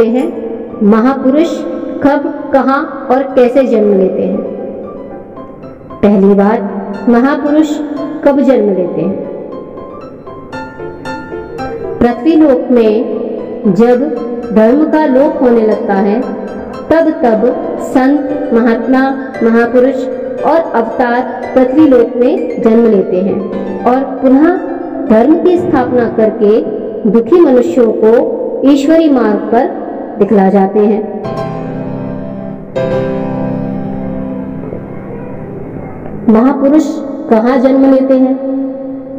हैं महापुरुष कब, कहाँ और कैसे जन्म लेते हैं। पहली बात, महापुरुष कब जन्म लेते हैं? पृथ्वी लोक में जब धर्म का लोप होने लगता है तब संत, महात्मा, महापुरुष और अवतार पृथ्वी लोक में जन्म लेते हैं और पुनः धर्म की स्थापना करके दुखी मनुष्यों को ईश्वरी मार्ग पर दिखला जाते हैं। महापुरुष कहाँ जन्म लेते हैं?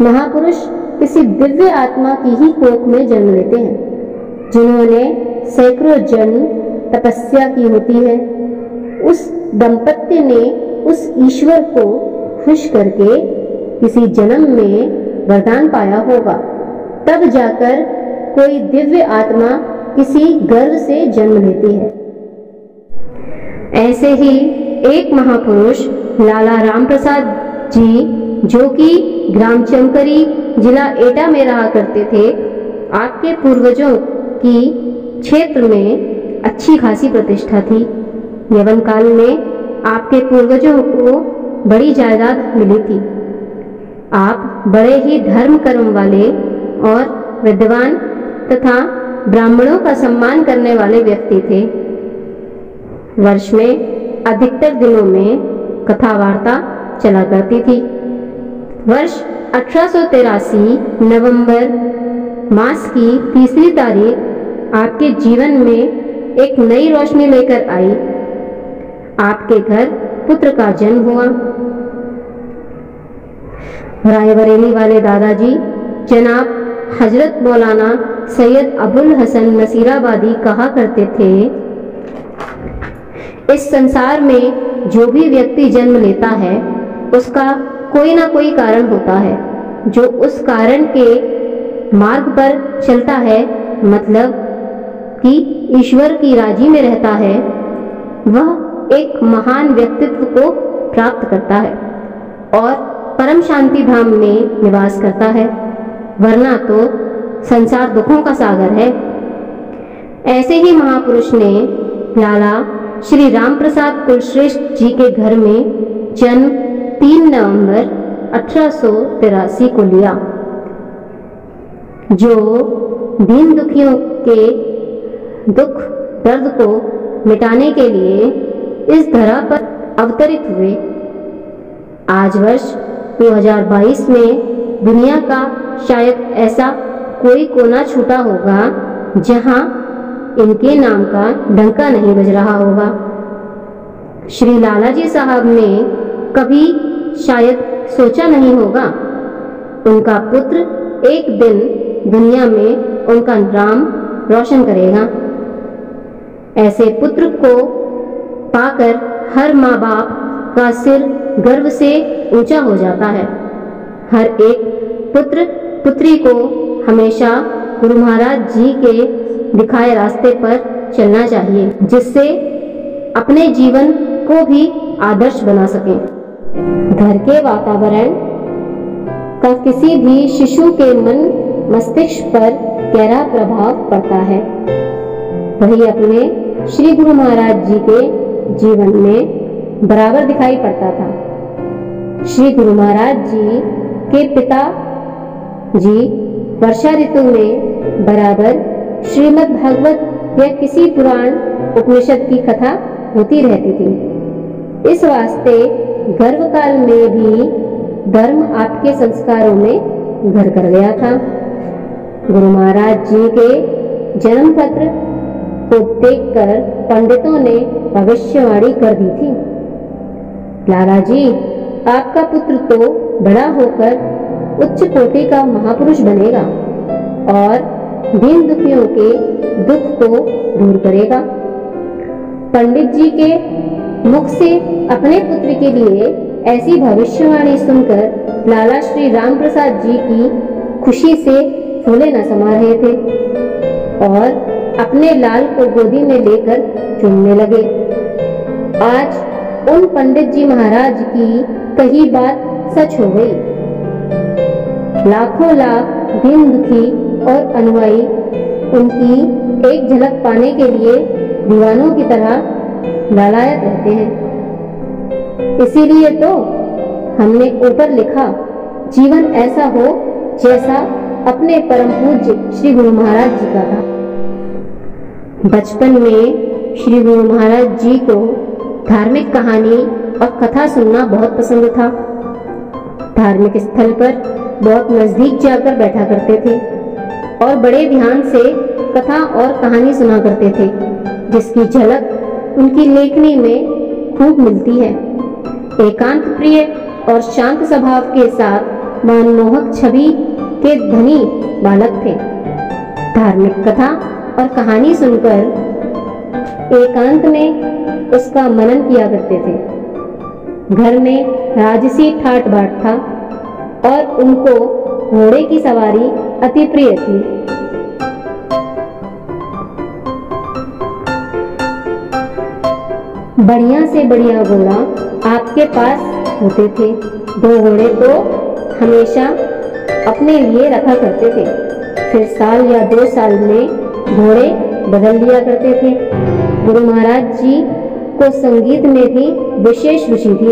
महापुरुष किसी दिव्य आत्मा की ही कोख में जन्म लेते हैं, जिन्होंने सैकड़ों जन्म तपस्या की होती है। उस दंपत्ति ने उस ईश्वर को खुश करके किसी जन्म में वरदान पाया होगा, तब जाकर कोई दिव्य आत्मा किसी गर्भ से जन्म लेती है। ऐसे ही एक महापुरुष लाला राम प्रसाद जी, जो कि ग्राम चमकरी, जिला एटा में रहा करते थे, आपके पूर्वजों की क्षेत्र में अच्छी खासी प्रतिष्ठा थी। यवन काल में आपके पूर्वजों को बड़ी जायदाद मिली थी। आप बड़े ही धर्म कर्म वाले और विद्वान तथा ब्राह्मणों का सम्मान करने वाले व्यक्ति थे। वर्ष में अधिकतर दिनों में कथा वार्ता चला करती थी। वर्ष 1883 नवंबर मास की 3 तारीख आपके जीवन में एक नई रोशनी लेकर आई। आपके घर पुत्र का जन्म हुआ। रायबरेली वाले दादाजी जनाब हजरत मौलाना सैयद अबुल हसन नसीराबादी कहा करते थे, इस संसार में जो भी व्यक्ति जन्म लेता है उसका कोई ना कोई कारण होता है। जो उस कारण के मार्ग पर चलता है, मतलब कि ईश्वर की राजी में रहता है, वह एक महान व्यक्तित्व को प्राप्त करता है और परम शांति धाम में निवास करता है, वरना तो संसार दुखों का सागर है। ऐसे ही महापुरुष ने लाला श्री राम प्रसाद कुलश्रेष्ठ जी के घर में जन्म 3 नवंबर 1883 को लिया, जो दीन दुखियों के दुख दर्द को मिटाने के लिए इस धरा पर अवतरित हुए। आज वर्ष 2022 में दुनिया का शायद ऐसा कोई कोना छूटा होगा जहां इनके नाम का डंका नहीं बज रहा होगा। श्री लालाजी साहब ने कभी शायद सोचा नहीं होगा उनका पुत्र एक दिन दुनिया में उनका नाम रोशन करेगा। ऐसे पुत्र को पाकर हर माँ बाप का सिर गर्व से ऊंचा हो जाता है। हर एक पुत्र पुत्री को हमेशा गुरु महाराज जी के दिखाए रास्ते पर चलना चाहिए, जिससे अपने जीवन को भी आदर्श बना सकें। घर के वातावरण का किसी भी शिशु के मन मस्तिष्क पर गहरा प्रभाव पड़ता है। वही अपने श्री गुरु महाराज जी के जीवन में बराबर दिखाई पड़ता था। श्री गुरु महाराज जी के पिता जी वर्षा ऋतु में बराबर श्रीमद् भागवत या किसी पुराण उपनिषद की कथा होती रहती थी। इस वास्ते गर्भकाल में भी धर्म आपके संस्कारों में घर कर गया था। गुरु महाराज जी के जन्म पत्र को देखकर पंडितों ने भविष्यवाणी कर दी थी, लाला जी आपका पुत्र तो बड़ा होकर उच्च कोटि का महापुरुष बनेगा और दीन दुखियों के दुख को दूर करेगा। पंडित जी के मुख से अपने पुत्र के लिए ऐसी भविष्यवाणी सुनकर लाला श्री राम प्रसाद जी की खुशी से फूले न समा रहे थे और अपने लाल को गोदी में लेकर चूमने लगे। आज उन पंडित जी महाराज की कही बात सच हो गई। लाखों लाख दीन दुखी और अनुयायी उनकी एक झलक पाने के लिए दीवानों की तरह लालायत रहते हैं। इसीलिए तो हमने ऊपर लिखा, जीवन ऐसा हो जैसा अपने परम पूज्य श्री गुरु महाराज जी का था। बचपन में श्री गुरु महाराज जी को धार्मिक कहानी और कथा सुनना बहुत पसंद था। धार्मिक स्थल पर बहुत नजदीक जाकर बैठा करते थे और बड़े ध्यान से कथा और कहानी सुना करते थे, जिसकी झलक उनकी लेखनी में खूब मिलती है। एकांत प्रिय और शांत स्वभाव के साथ मनमोहक छवि के धनी बालक थे। धार्मिक कथा और कहानी सुनकर एकांत में उसका मनन किया करते थे। घर में राजसी ठाट बाट था और उनको घोड़े की सवारी अति प्रिय थी। बढ़िया से बढ़िया घोड़ा आपके पास होते थे। 2 घोड़े तो हमेशा अपने लिए रखा करते थे, फिर साल या 2 साल में घोड़े बदल दिया करते थे। गुरु महाराज जी को संगीत में भी विशेष रुचि थी।